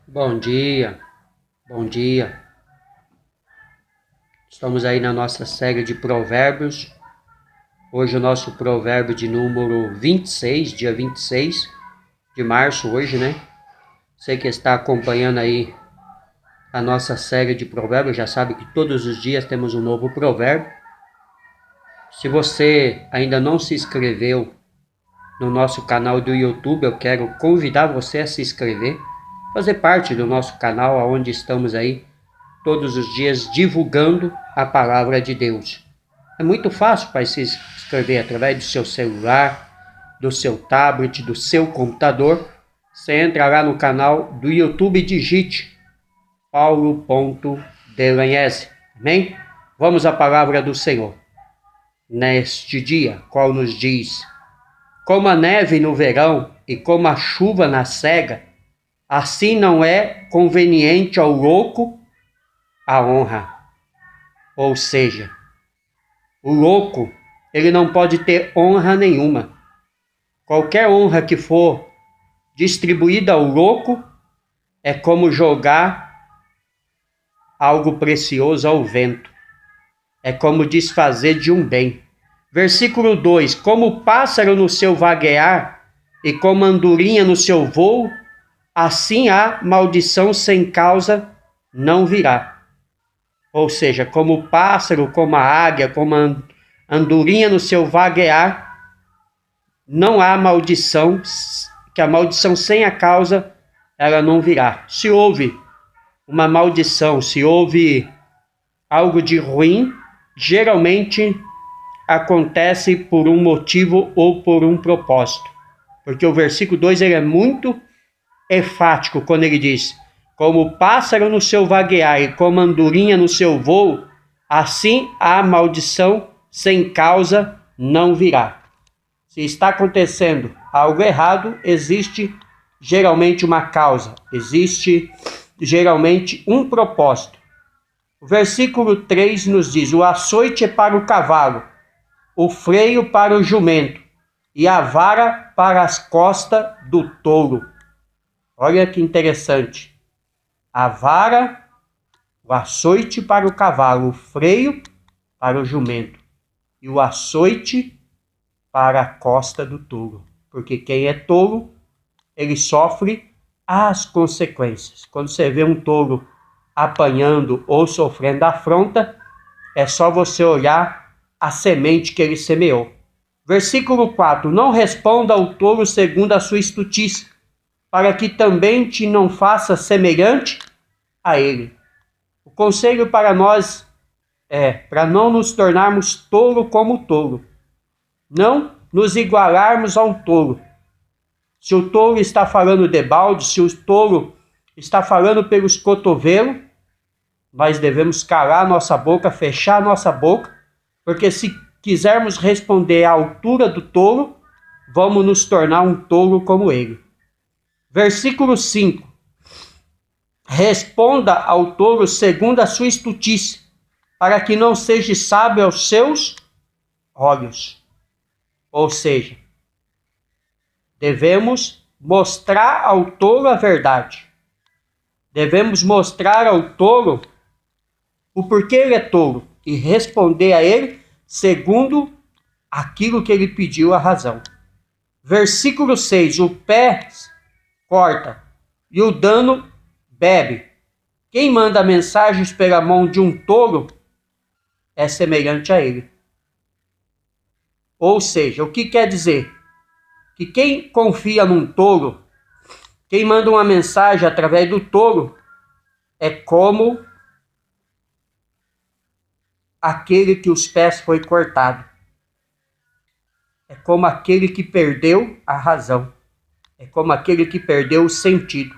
Bom dia, bom dia. Estamos aí na nossa série de provérbios. Hoje o nosso provérbio de número 26, dia 26 de março hoje, né? Você que está acompanhando aí a nossa série de provérbios já sabe que todos os dias temos um novo provérbio. Se você ainda não se inscreveu no nosso canal do YouTube, eu quero convidar você a se inscrever, fazer parte do nosso canal, onde estamos aí todos os dias divulgando a palavra de Deus. É muito fácil para se inscrever através do seu celular, do seu tablet, do seu computador. Você entra lá no canal do YouTube e digite Paulo.Delagnese. Amém? Vamos à palavra do Senhor. Neste dia, qual nos diz: como a neve no verão e como a chuva na cega, assim não é conveniente ao louco a honra. Ou seja, o louco, ele não pode ter honra nenhuma. Qualquer honra que for distribuída ao louco é como jogar algo precioso ao vento. É como desfazer de um bem. Versículo 2: como o pássaro no seu vaguear e como a andorinha no seu voo, assim a maldição sem causa não virá. Ou seja, como o pássaro, como a águia, como a andorinha no seu vaguear, não há maldição, que a maldição sem a causa, ela não virá. Se houve uma maldição, se houve algo de ruim, geralmente acontece por um motivo ou por um propósito. Porque o versículo 2 ele é muito enfático quando ele diz: como o pássaro no seu vaguear e como a andorinha no seu voo, assim a maldição sem causa não virá. Se está acontecendo algo errado, existe geralmente uma causa, existe geralmente um propósito. O versículo 3 nos diz: o açoite é para o cavalo, o freio para o jumento, e a vara para as costas do touro. Olha que interessante. A vara, o açoite para o cavalo, o freio para o jumento e o açoite para a costa do touro. Porque quem é touro, ele sofre as consequências. Quando você vê um touro apanhando ou sofrendo afronta, é só você olhar a semente que ele semeou. Versículo 4: não responda ao touro segundo a sua estultícia, para que também te não faça semelhante a ele. O conselho para nós é para não nos tornarmos touro como o touro, não nos igualarmos a um touro. Se o touro está falando de balde, se o touro está falando pelos cotovelos, nós devemos calar nossa boca, fechar nossa boca, porque se quisermos responder à altura do touro, vamos nos tornar um touro como ele. Versículo 5: responda ao touro segundo a sua estultícia, para que não seja sábio aos seus olhos. Ou seja, devemos mostrar ao touro a verdade. Devemos mostrar ao touro o porquê ele é touro e responder a ele segundo aquilo que ele pediu a razão. Versículo 6: o pé corta e o dano bebe. Quem manda mensagens pela mão de um touro é semelhante a ele. Ou seja, o que quer dizer? Que quem confia num touro, quem manda uma mensagem através do touro, é como aquele que os pés foi cortado. É como aquele que perdeu a razão. É como aquele que perdeu o sentido.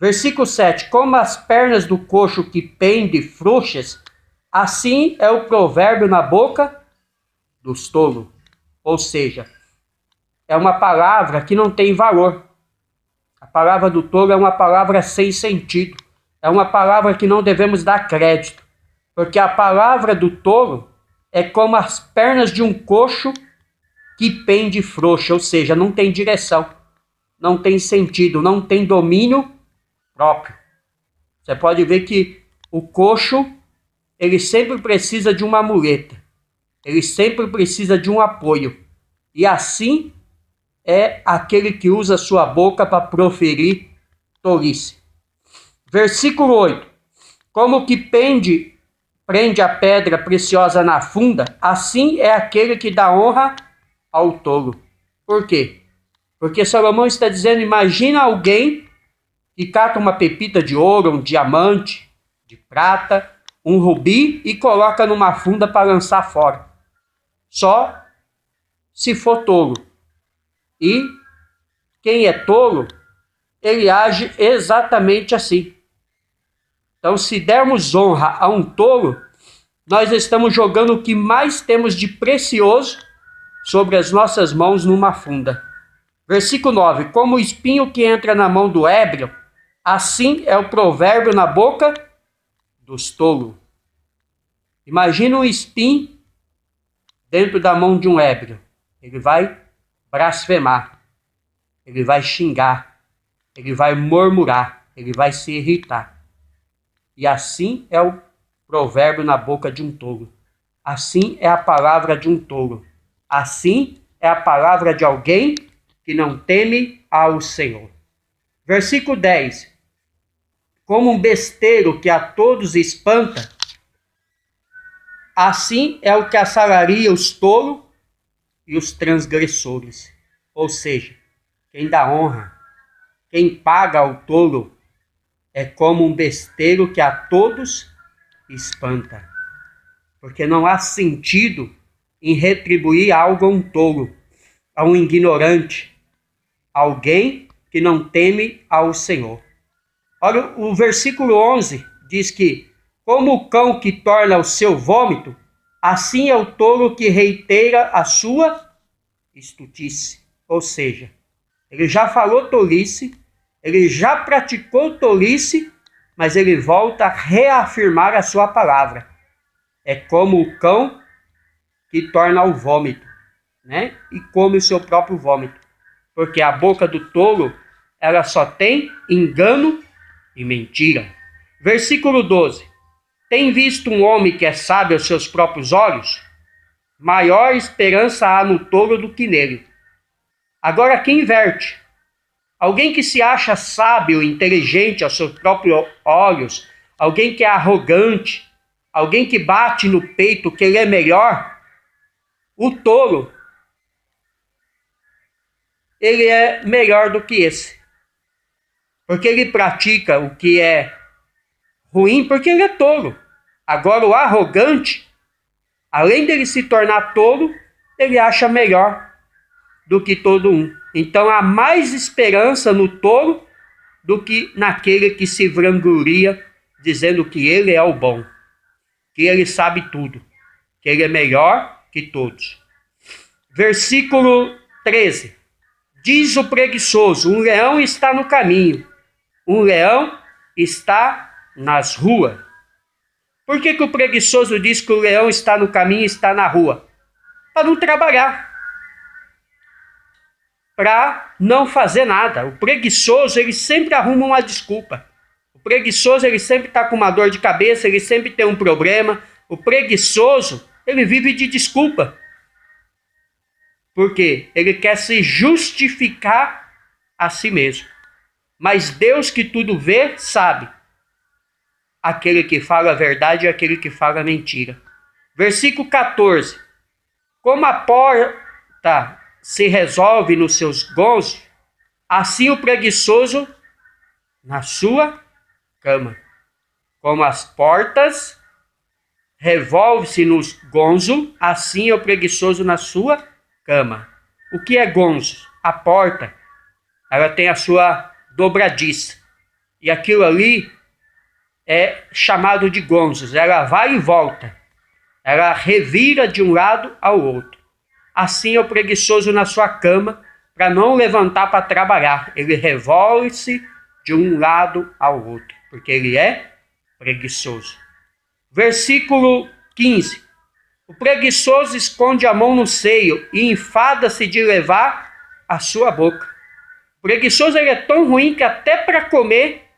Versículo 7: como as pernas do coxo que pende frouxas, assim é o provérbio na boca dos tolos. Ou seja, é uma palavra que não tem valor. A palavra do tolo é uma palavra sem sentido. É uma palavra que não devemos dar crédito. Porque a palavra do tolo é como as pernas de um coxo que pende frouxa, ou seja, não tem direção, não tem sentido, não tem domínio próprio. Você pode ver que o coxo, ele sempre precisa de uma muleta. Ele sempre precisa de um apoio. E assim é aquele que usa sua boca para proferir tolice. Versículo 8. Como que prende a pedra preciosa na funda, assim é aquele que dá honra ao tolo. Por quê? Porque Salomão está dizendo, imagina alguém que cata uma pepita de ouro, um diamante, de prata, um rubi e coloca numa funda para lançar fora. Só se for tolo. E quem é tolo, ele age exatamente assim. Então, se dermos honra a um tolo, nós estamos jogando o que mais temos de precioso sobre as nossas mãos numa funda. Versículo 9. Como o espinho que entra na mão do ébrio, assim é o provérbio na boca dos tolos. Imagina um espinho dentro da mão de um ébrio. Ele vai blasfemar, ele vai xingar, ele vai murmurar, ele vai se irritar. E assim é o provérbio na boca de um tolo. Assim é a palavra de um tolo. Assim é a palavra de alguém que não teme ao Senhor. Versículo 10. Como um besteiro que a todos espanta, assim é o que assalaria os tolos e os transgressores. Ou seja, quem dá honra, quem paga ao tolo, é como um besteiro que a todos espanta. Porque não há sentido em retribuir algo a um tolo, a um ignorante, alguém que não teme ao Senhor. Olha, o versículo 11 diz que, como o cão que torna o seu vômito, assim é o tolo que reitera a sua estultice. Ou seja, ele já falou tolice, ele já praticou tolice, mas ele volta a reafirmar a sua palavra. É como o cão que torna o vômito, né? E come o seu próprio vômito. Porque a boca do tolo, ela só tem engano e mentira. Versículo 12. Tem visto um homem que é sábio aos seus próprios olhos? Maior esperança há no tolo do que nele. Agora aqui inverte. Alguém que se acha sábio, inteligente aos seus próprios olhos, alguém que é arrogante, alguém que bate no peito que ele é melhor, o tolo, ele é melhor do que esse. Porque ele pratica o que é ruim, porque ele é tolo. Agora o arrogante, além dele se tornar tolo, ele acha melhor do que todo um. Então há mais esperança no tolo do que naquele que se vangloria dizendo que ele é o bom, que ele sabe tudo, que ele é melhor que todos. Versículo 13. Diz o preguiçoso, um leão está no caminho, um leão está nas ruas. Por que o preguiçoso diz que o leão está no caminho e está na rua? Para não trabalhar. Para não fazer nada. O preguiçoso, ele sempre arruma uma desculpa. O preguiçoso, ele sempre está com uma dor de cabeça, ele sempre tem um problema. O preguiçoso, ele vive de desculpa. Porque ele quer se justificar a si mesmo. Mas Deus que tudo vê, sabe. Aquele que fala a verdade e aquele que fala a mentira. Versículo 14. Como a porta se resolve nos seus gonzos, assim o preguiçoso na sua cama. Como as portas revolve-se nos gonzos, assim é o preguiçoso na sua cama. O que é gonzo? A porta, ela tem a sua dobradiça. E aquilo ali é chamado de gonzos. Ela vai e volta. Ela revira de um lado ao outro. Assim é o preguiçoso na sua cama, para não levantar para trabalhar. Ele revolve-se de um lado ao outro, porque ele é preguiçoso. Versículo 15. O preguiçoso esconde a mão no seio e enfada-se de levar a sua boca. O preguiçoso ele é tão ruim que até para comer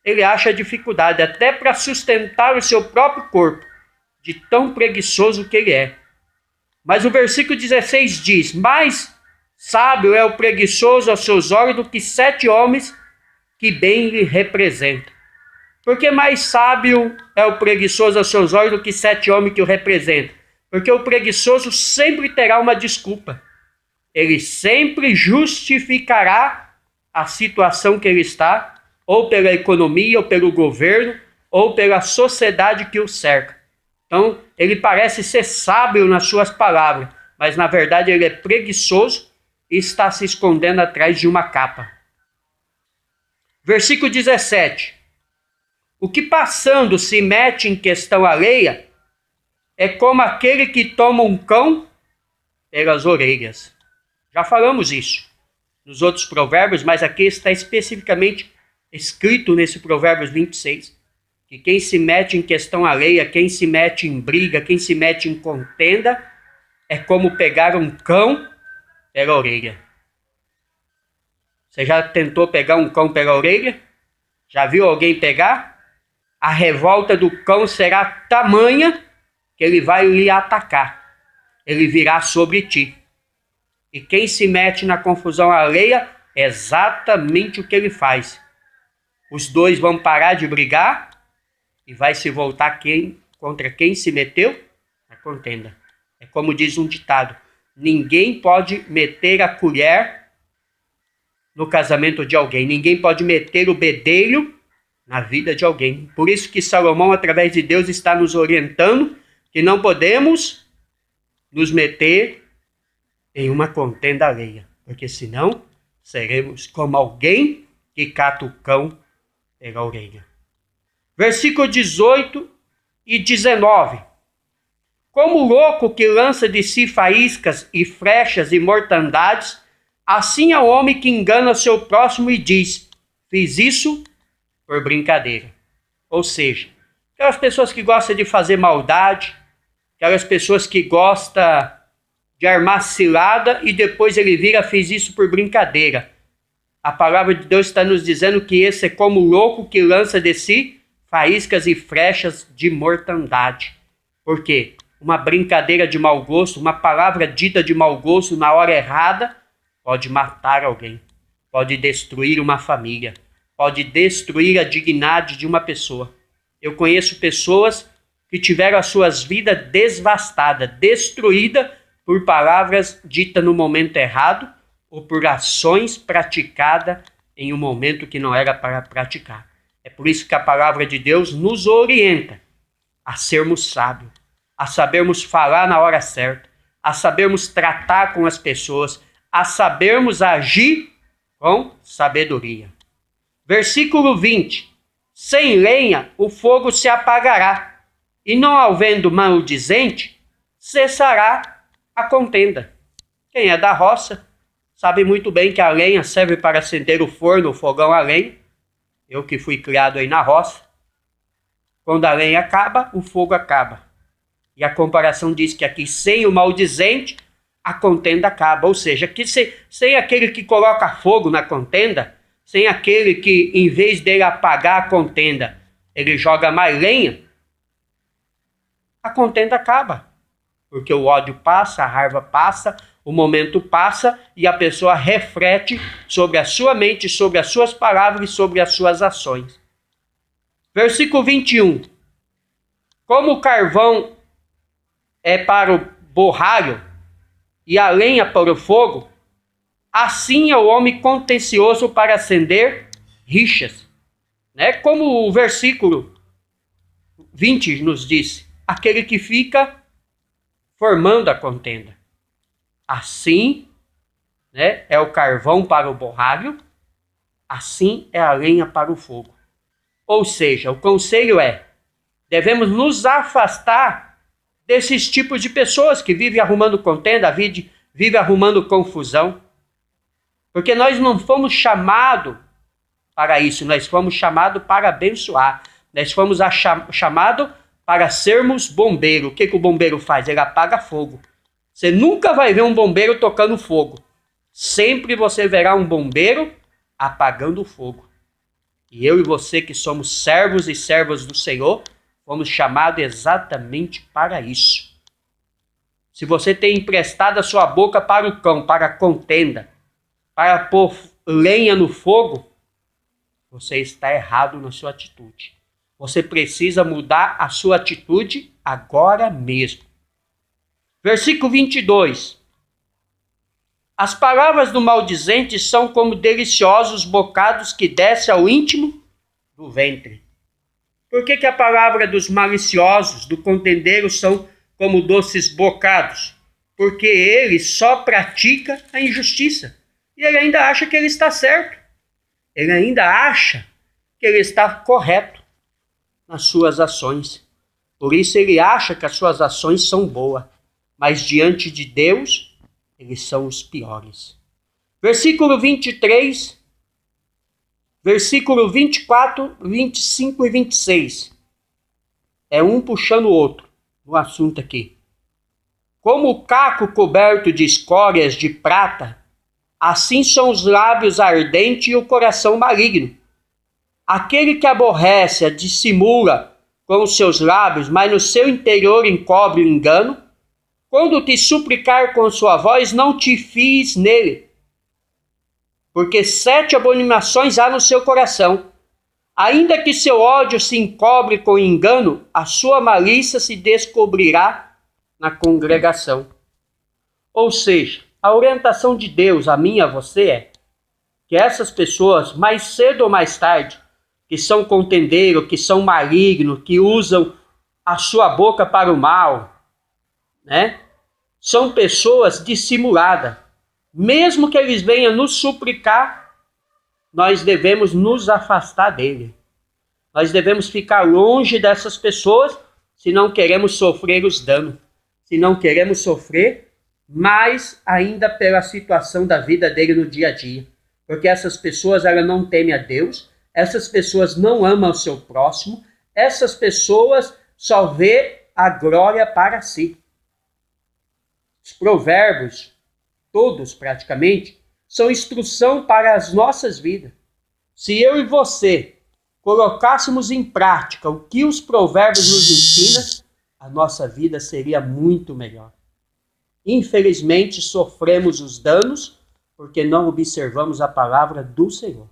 ele acha dificuldade até para sustentar o seu próprio corpo, de tão preguiçoso que ele é. Mas o versículo 16 diz: mais sábio é o preguiçoso aos seus olhos do que 7 homens que bem lhe representam. Por que mais sábio é o preguiçoso aos seus olhos do que 7 homens que o representam? Porque o preguiçoso sempre terá uma desculpa. Ele sempre justificará a situação que ele está, ou pela economia, ou pelo governo, ou pela sociedade que o cerca. Então, ele parece ser sábio nas suas palavras, mas na verdade ele é preguiçoso e está se escondendo atrás de uma capa. Versículo 17. O que passando se mete em questão alheia é como aquele que toma um cão pelas orelhas. Já falamos isso nos outros provérbios, mas aqui está especificamente escrito nesse Provérbios 26, que quem se mete em questão alheia, quem se mete em briga, quem se mete em contenda, é como pegar um cão pela orelha. Você já tentou pegar um cão pela orelha? Já viu alguém pegar? A revolta do cão será tamanha que ele vai lhe atacar. Ele virá sobre ti. E quem se mete na confusão alheia é exatamente o que ele faz. Os dois vão parar de brigar e vai se voltar contra quem se meteu na contenda. É como diz um ditado: ninguém pode meter a colher no casamento de alguém. Ninguém pode meter o bedelho na vida de alguém. Por isso que Salomão, através de Deus, está nos orientando que não podemos nos meter em uma contenda alheia, porque senão seremos como alguém que cata o cão pela orelha. Versículo 18 e 19. Como o louco que lança de si faíscas e flechas e mortandades, assim é o homem que engana o seu próximo e diz: fiz isso por brincadeira. Ou seja, aquelas pessoas que gostam de fazer maldade, aquelas pessoas que gostam de armar cilada e depois ele vira: fiz isso por brincadeira. A palavra de Deus está nos dizendo que esse é como o louco que lança de si faíscas e flechas de mortandade. Por quê? Uma brincadeira de mau gosto, uma palavra dita de mau gosto na hora errada, pode matar alguém, pode destruir uma família, pode destruir a dignidade de uma pessoa. Eu conheço pessoas que tiveram as suas vidas devastadas, destruídas por palavras ditas no momento errado ou por ações praticadas em um momento que não era para praticar. É por isso que a palavra de Deus nos orienta a sermos sábios, a sabermos falar na hora certa, a sabermos tratar com as pessoas, a sabermos agir com sabedoria. Versículo 20. Sem lenha o fogo se apagará, e não havendo maldizente, cessará a contenda. Quem é da roça sabe muito bem que a lenha serve para acender o forno, o fogão a lenha. Eu que fui criado aí na roça. Quando a lenha acaba, o fogo acaba. E a comparação diz que aqui, sem o maldizente, a contenda acaba. Ou seja, que sem aquele que coloca fogo na contenda, sem aquele que, em vez dele apagar a contenda, ele joga mais lenha, a contenda acaba. Porque o ódio passa, a raiva passa, o momento passa e a pessoa reflete sobre a sua mente, sobre as suas palavras e sobre as suas ações. Versículo 21. Como o carvão é para o borralho e a lenha para o fogo, assim é o homem contencioso para acender rixas. Como o versículo 20 nos diz, aquele que fica formando a contenda. Assim, é o carvão para o borralho, assim é a lenha para o fogo. Ou seja, o conselho é: devemos nos afastar desses tipos de pessoas que vivem arrumando contenda, vivem arrumando confusão. Porque nós não fomos chamados para isso, nós fomos chamados para abençoar. Nós fomos chamados para sermos bombeiro. O que o bombeiro faz? Ele apaga fogo. Você nunca vai ver um bombeiro tocando fogo. Sempre você verá um bombeiro apagando fogo. E eu e você que somos servos e servas do Senhor, fomos chamados exatamente para isso. Se você tem emprestado a sua boca para o cão, para a contenda, para pôr lenha no fogo, você está errado na sua atitude. Você precisa mudar a sua atitude agora mesmo. Versículo 22. As palavras do maldizente são como deliciosos bocados que descem ao íntimo do ventre. Por que a palavra dos maliciosos, do contendeiro, são como doces bocados? Porque ele só pratica a injustiça. E ele ainda acha que ele está certo. Ele ainda acha que ele está correto nas suas ações. Por isso ele acha que as suas ações são boas. Mas diante de Deus, eles são os piores. Versículo 23, versículo 24, 25 e 26. É um puxando o outro no assunto aqui. Como o caco coberto de escórias de prata, assim são os lábios ardentes e o coração maligno. Aquele que aborrece, dissimula com os seus lábios, mas no seu interior encobre o engano. Quando te suplicar com sua voz, não te fies nele, porque 7 abominações há no seu coração. Ainda que seu ódio se encobre com engano, a sua malícia se descobrirá na congregação. Ou seja, a orientação de Deus a mim e a você é que essas pessoas, mais cedo ou mais tarde, que são contendeiros, que são malignos, que usam a sua boca para o mal, né? São pessoas dissimuladas. Mesmo que eles venham nos suplicar, nós devemos nos afastar dele. Nós devemos ficar longe dessas pessoas se não queremos sofrer os danos. Se não queremos sofrer mais ainda pela situação da vida dele no dia a dia. Porque essas pessoas elas não temem a Deus, essas pessoas não amam o seu próximo, essas pessoas só vê a glória para si. Os provérbios, todos praticamente, são instrução para as nossas vidas. Se eu e você colocássemos em prática o que os provérbios nos ensinam, a nossa vida seria muito melhor. Infelizmente, sofremos os danos porque não observamos a palavra do Senhor.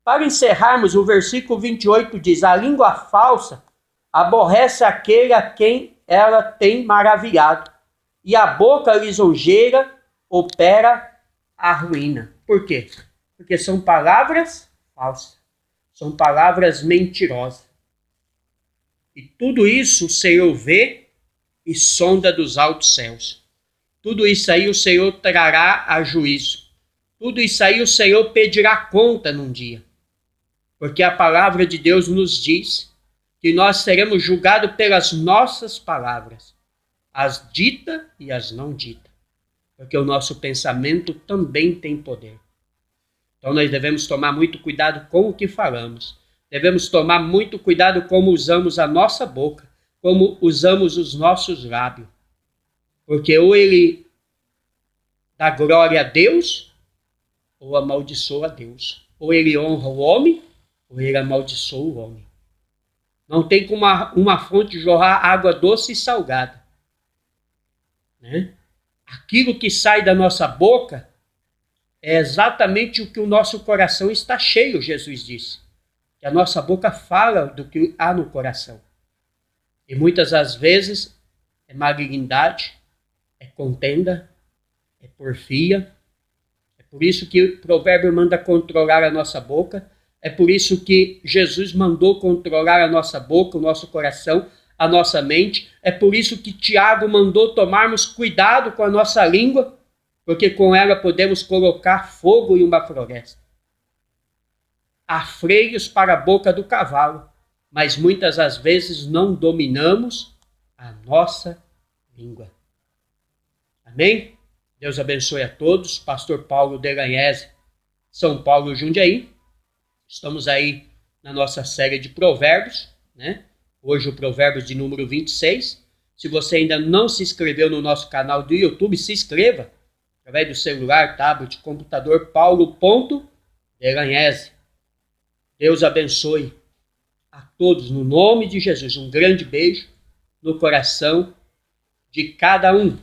Para encerrarmos, o versículo 28 diz: a língua falsa aborrece aquele a quem ela tem maravilhado, e a boca lisonjeira opera a ruína. Por quê? Porque são palavras falsas, são palavras mentirosas. E tudo isso o Senhor vê e sonda dos altos céus. Tudo isso aí o Senhor trará a juízo. Tudo isso aí o Senhor pedirá conta num dia. Porque a palavra de Deus nos diz que nós seremos julgados pelas nossas palavras, as ditas e as não ditas. Porque o nosso pensamento também tem poder. Então nós devemos tomar muito cuidado com o que falamos. Devemos tomar muito cuidado como usamos a nossa boca, como usamos os nossos lábios. Porque ou ele dá glória a Deus, ou amaldiçoa a Deus. Ou ele honra o homem, ou ele amaldiçoa o homem. Não tem como uma fonte jorrar água doce e salgada. Né? Aquilo que sai da nossa boca é exatamente o que o nosso coração está cheio, Jesus disse. Que a nossa boca fala do que há no coração. E muitas das vezes é malignidade, é contenda, é porfia. É por isso que o provérbio manda controlar a nossa boca. É por isso que Jesus mandou controlar a nossa boca, o nosso coração, a nossa mente. É por isso que Tiago mandou tomarmos cuidado com a nossa língua, porque com ela podemos colocar fogo em uma floresta. Há freios para a boca do cavalo, mas muitas das vezes não dominamos a nossa língua. Amém? Deus abençoe a todos. Pastor Paulo Delanhese, São Paulo, Jundiaí. Estamos aí na nossa série de provérbios, né? Hoje o provérbio de número 26. Se você ainda não se inscreveu no nosso canal do YouTube, se inscreva. Através do celular, tablet, computador, paulo.delanhese. Deus abençoe a todos, no nome de Jesus. Um grande beijo no coração de cada um.